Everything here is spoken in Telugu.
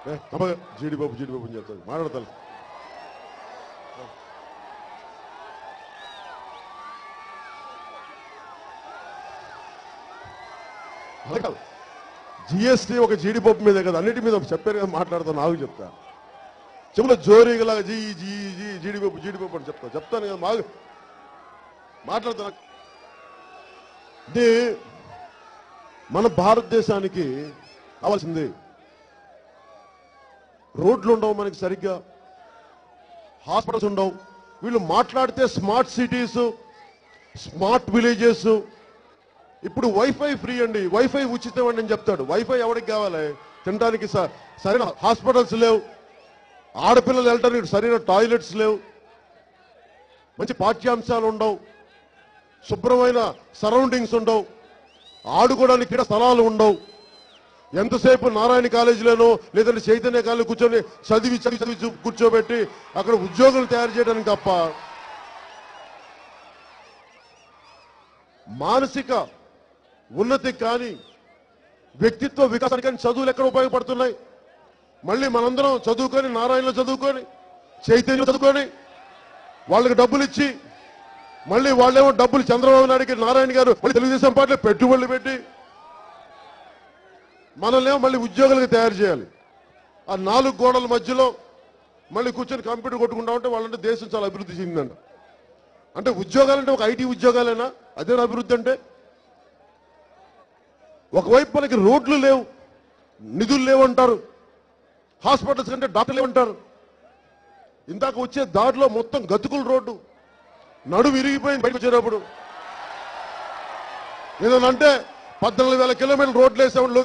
జీడిబాబు జీడిబాబు అని చెప్తాను మాట్లాడతాను. జిఎస్టీ ఒక జీడిపప్పు మీదే కదా, అన్నిటి మీద చెప్పారు కదా, మాట్లాడతాను. నాకు చెప్తా చెప్పులో జోరీగలాగా జీడిపప్పు జీడిపప్పు అని చెప్తాను కదా, మాట్లాడతాను. అంటే మన భారతదేశానికి కావాల్సింది రోడ్లు ఉండవు, మనకి సరిగ్గా హాస్పిటల్స్ ఉండవు. వీళ్ళు మాట్లాడితే స్మార్ట్ సిటీస్, స్మార్ట్ విలేజెస్. ఇప్పుడు వైఫై ఫ్రీ అండి, వైఫై ఉచితం అండి అని చెప్తాడు. వైఫై ఎవరికి కావాలి? తినడానికి సరైన హాస్పిటల్స్ లేవు, ఆడపిల్లలు వెళ్ళడానికి సరైన టాయిలెట్స్ లేవు, మంచి పాఠ్యాంశాలు ఉండవు, శుభ్రమైన సరౌండింగ్స్ ఉండవు, ఆడుకోవడానికి క్రీడా స్థలాలు ఉండవు. ఎంతసేపు నారాయణ కాలేజీలోనో లేదంటే చైతన్య కాలేజీ కూర్చొని చదివి కూర్చోబెట్టి అక్కడ ఉద్యోగులు తయారు చేయడానికి తప్ప మానసిక ఉన్నతి కానీ వ్యక్తిత్వ వికాసానికి కానీ చదువులు ఎక్కడ ఉపయోగపడుతున్నాయి? మళ్ళీ మనందరం చదువుకొని, నారాయణలో చదువుకొని, చైతన్యం చదువుకొని, వాళ్ళకి డబ్బులు ఇచ్చి, మళ్ళీ వాళ్ళేమో డబ్బులు చంద్రబాబు నాయుడికి, నారాయణ గారు మళ్ళీ తెలుగుదేశం పార్టీలో పెట్టుబడులు పెట్టి మనల్నేమో మళ్ళీ ఉద్యోగులకు తయారు చేయాలి. ఆ 4 గోడల మధ్యలో మళ్ళీ కూర్చొని కంప్యూటర్ కొట్టుకుంటా ఉంటే వాళ్ళంటే దేశం చాలా అభివృద్ధి చెందిందంట. అంటే ఉద్యోగాలంటే ఒక ఐటీ ఉద్యోగాలేనా? అదే అభివృద్ధి అంటే? ఒకవైపు మనకి రోడ్లు లేవు, నిధులు లేవంటారు, హాస్పిటల్స్ కంటే డాక్టర్లు లేవంటారు. ఇందాక వచ్చే దారిలో మొత్తం గతుకుల రోడ్డు, నడుము విరిగిపోయింది బయటకు వచ్చేటప్పుడు. ఏదనంటే 14,000 కిలోమీటర్లు రోడ్లు వేసామని